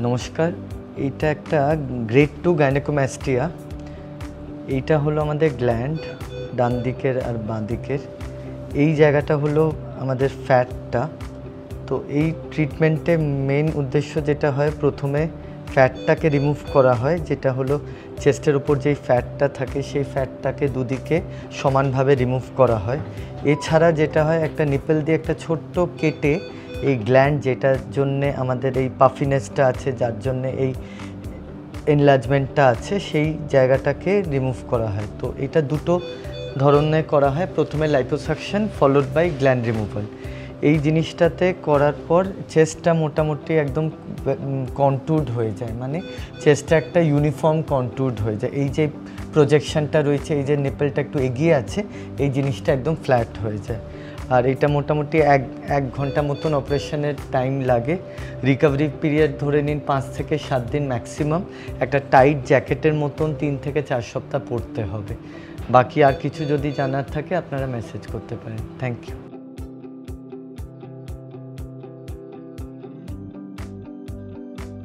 নমস্কার। এইটা একটা গ্রেড 2 গাইনেকোমাস্টিয়া। এইটা হলো আমাদের গ্ল্যান্ড, ডান দিকের আর বাঁ দিকের। এই জায়গাটা হলো আমাদের ফ্যাটটা। তো এই ট্রিটমেন্টে মেইন উদ্দেশ্য যেটা হয়, প্রথমে ফ্যাটটাকে রিমুভ করা হয়, যেটা হলো চেস্টের উপর যেই ফ্যাটটা থাকে সেই ফ্যাটটাকে দুদিকে সমানভাবে রিমুভ করা হয়। এছাড়া যেটা হয়, একটা নিপেল দিয়ে একটা ছোট্ট কেটে এই গ্ল্যান্ড, যেটার জন্যে আমাদের এই পাফিনেসটা আছে, যার জন্যে এই এনলার্জমেন্টটা আছে, সেই জায়গাটাকে রিমুভ করা হয়। তো এটা দুটো ধরনের করা হয়, প্রথমে liposuction followed by gland removal. এই জিনিসটাতে করার পর চেস্টটা মোটামুটি একদম কন্ট্যুরড হয়ে যায়, মানে চেস্টটা একটা ইউনিফর্ম কন্ট্যুরড হয়ে যায়। এই যে প্রজেকশনটা রয়েছে, এই যে নিপেলটা একটু এগিয়ে আছে, এই জিনিসটা একদম ফ্ল্যাট হয়ে যায়। আর এটা মোটামুটি এক ঘন্টা মতন অপারেশনের টাইম লাগে। রিকভারি পিরিয়ড ধরে নিন 5 থেকে 7 দিন ম্যাক্সিমাম। একটা টাইট জ্যাকেটের মতন 3 থেকে 4 সপ্তাহ পরতে হবে। বাকি আর কিছু যদি জানার থাকে আপনারা মেসেজ করতে পারেন। Thank you.